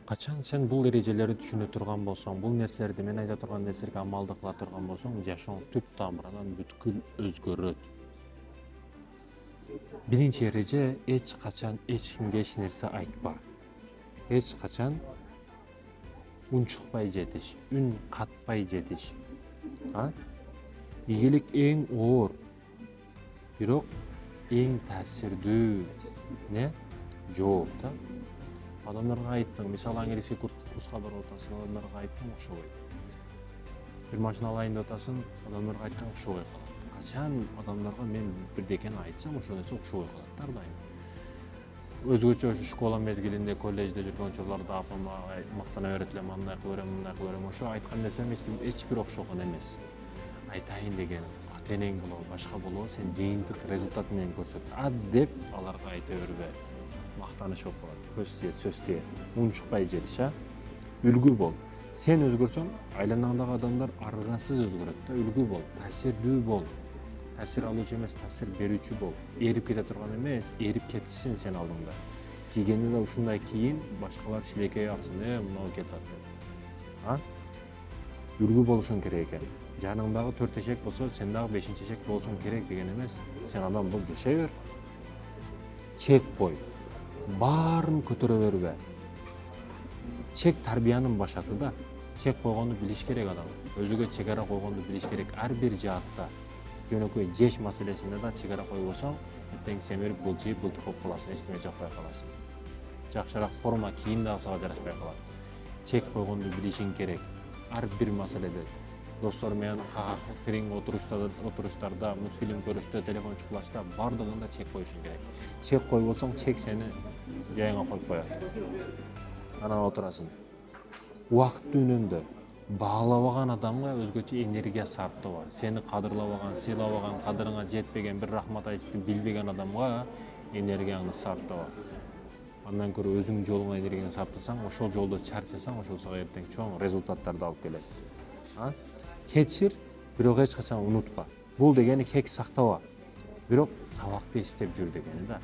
Качан сен бул эрежелерди түшүнө турган болсоң, бул нерселерди мен айта турган нерселерге амалды кыла турган болсоң, жашооң түп тамырынан бүткүл өзгөрөт. Биринчи эреже эч качан эч кимге эч нерсе айтпа. Эч качан унчукпай жетиш, үн катпай жетиш. Ийгилик эң оор, бирок эң таасирдүү жооп да. Адамдарга айттым, мисалы английский курска барып атасың, адамдарга айттым окшобой. Бир машина алайын деп атасың, адамдарга айткан окшобой калат. Качан адамдарга мен бирдекени айтсам, ошол нерсе окшобой калат ар дайым. Өзгөчө ушу школа мезгилинде, коллежде жүргөн учурларда апама мактана берет элем, андай кыла берем, мындай кыла берем. Ошо айткан нерсем эч бир окшогон эмес. Айтайын дегеним, ата энең болобу, башка болобу, сен жыйынтык результат менен көрсөт. Деп аларга айта бербе. Мактаныш болуп калат. Көз тиет, сөз тиет. Унчукпай жетиш, үлгү бол. Сен өзгөрсөң, айланаңдагы адамдар аргасыз өзгөрөт да. Үлгү бол, таасирдүү бол. Таасир алуучу эмес, таасир берүүчү бол. Эрип кете турган эмес, эрип кетишсин сен алдыңда. Кийгенде да ушундай кийин, башкалар шилекей алсын, мынау кетат деп. Үлгү болушуң керек экен. Жаныңдагы 4 эшек болсо, сен дагы 5-чи эшек болушуң керек деген эмес. Сен адам болуп жашай бер. Чек кой. Баарын көтөрө бербе. Чек тарбиянын башаты да. Чек койгонду билиш керек адам. Өзүгө чегара койгонду билиш керек. Ар бир жаатта. Жөнөкөй жеш маселесинде да чегара койбосоң, эртең семирип булчуйуп былтык болуп каласың, эч кимге жакпай каласың. Жакшыраак форма кийим дагы сага жарашпай калат. Чек койгонду билишиң керек. Ар бир маселеде. Достор менен кирин отуруштарда, мультфильм көрүштө, телефон чукулашта бардыгында чек коюшуң керек. Чек койбосоң, чек сени жайыңа коюп коет. Анан отурасың. Убакытты үнөмдө баалабаган адамга өзгөчө энергия сарптоо. Сени кадырлабаган, сыйлабаган, кадырыңа жетпеген, бир рахмат айтышты билбеген адамга энергияңды сарптоо. Андан көрө өзүң жолуңа энергияңды сарптасаң, ошол жолдо чарчасаң, ошол сага эртең чоң результаттарды алып келет. Кечир, бирок эч качан унутпа. Бул дегени кек сактаба. Бирок сабакты эстеп жүр дегени да.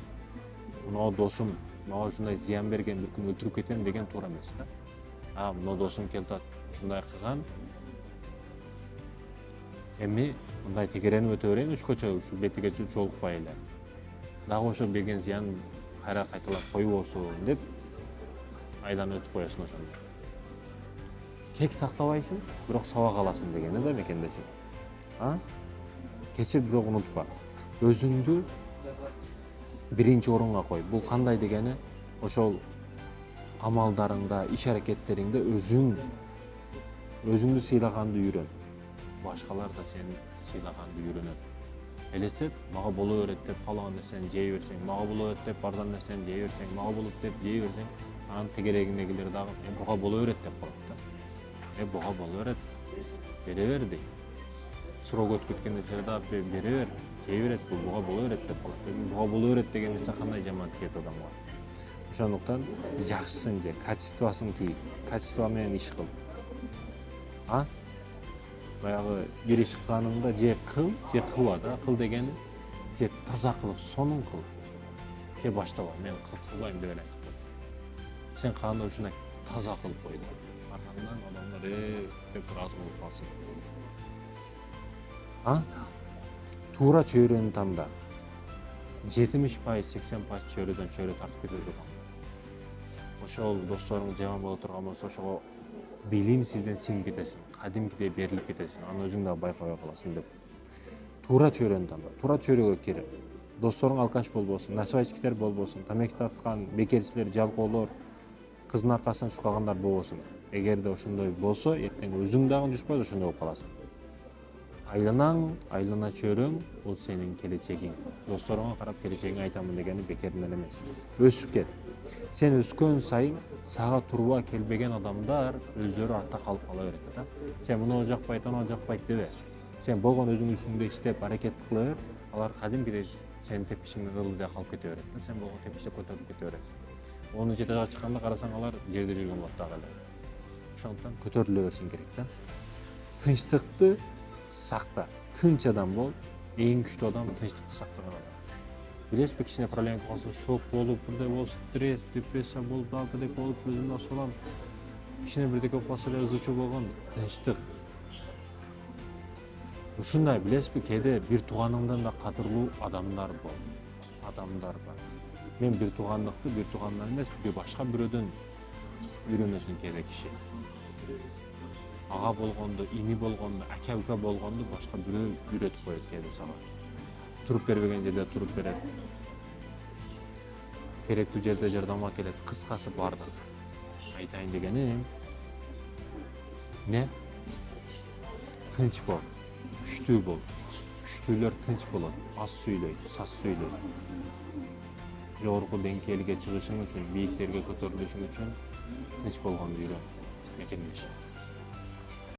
Мына досум мага ушундай зыян берген, бир күн өлтүрүп кетем деген туура эмес да. Мына досум келтат, ушундай кылган. Эми мындай тегеренип өтө берейин, учкуча ушу бетиге жолукпай эле. Дагы ошо берген зыян кайра кайталап койбосун деп айдан өтүп коесуң ошондо. Кек сактабайсың, бирок сабак аласың дегени да мекендешим. Кечир, бирок унутпа. Өзүңдү биринчи орунга кой. Бул кандай дегени? Ошол амалдарыңда, иш аракеттериңде өзүңдү сыйлаганды үйрөн. Башкалар да сени сыйлаганды үйрөнөт. Элестет, мага боло берет деп каалаган нерсени жей берсең, мага боло берет деп бардам нерсени жей берсең, мага болот деп жей берсең, анын тегерегиндегилер дагы буга боло берет деп калат да. Буга боло берет. Бере бер дейт. Срок өтүп кеткен нерсе да бере бер, жей берет, буга боло берет деп калат. Буга боло берет деген нерсе кандай жаман тиет адамга. Ошондуктан жакшысын же, качествосын ки, качество менен иш кыл. Баягы бир иш кылганыңда же кыл, же кылба да. Кыл дегени же таза кылып сонун кыл. Же баштаба, мен кылбайм деп эле айтып кой. Сен каанда ушундай таза кылып кой да. Аркандан адамдар деп ыраазы болуп калсын. Туура чөйрөнү танда. 70%, 80% чөйрөдөн чөйрө тартып кетет. Ошол досторуң жаман боло турган болсо, ошого билим сизден сиңип кетесиң, кадимкидей берилип кетесиң, аны өзүң дагы байкабай каласың деп. Туура чөйрөнү танда, туура чөйрөгө кир. Досторуң алкаш болбосун, насыбайчылар болбосун, тамеки тарткан, бекерчилер, жалкоолор, кыздын аркасынан чукагандар болбосун. Эгерде ошондой болсо, эртең өзүң дагы жушпай ошондой болуп каласың. Айланаң, айлана чөйрөң, бул сенин келечегиң. Досторуңа карап келечегиңи айтамын дегени бекеринен эмес. Өсүп кет. Сен өскөн сайын сага турба келбеген адамдар өздөрү артта калып кала берет да. Сен муну жакпайт, аны жакпайт дебе. Сен болгон өзүң үстүңдө иштеп, аракет кыла бер. Алар кадимкидей сенин тепкичиңдин ылдыйда калып кете берет да. Сен болгон тепкичте көтөрүлүп кете бересиң. Онун жете жакка чыкканда карасаң, алар жерде жүргөн болот дагы эле. Ошондуктан көтөрүлө беришиң керек да. Тынчтыкты сакта. Тынч адам бол. Эң күчтүү адам тынчтыкты сактаган адам. Билесизби, кичине проблема болсо шок болуп, бирдей болуп, стресс, депрессия болуп, алтыдек болуп, өзүмдү ачып алам. Кичине бирдеке болуп калса эле ызы чуу болгон, тынчтык. Ушундай билесизби, кээде бир тууганыңдан да кадырлуу адамдар бар. Мен бир туугандыкты бир туугандан эмес, бир башка бирөөдөн үйрөнөсүң кээде киши. Ага болгондо, ини болгондо, ака-ука болгондо башка бирөө үйрөтүп коет кээде сага. Туруп бербеген жерде туруп берет. Керектүү жерде жардамга келет. Кыскасы бардык. Айтайын дегеним, не? Тынч бол. Күчтүү бол. Күчтүүлөр тынч болот. Аз сүйлөйт, саз сүйлөйт. Жогорку деңгээлге чыгышың үчүн, бийиктерге көтөрүлүшүң үчүн тынч болгонду үйрөн. Мекендеш.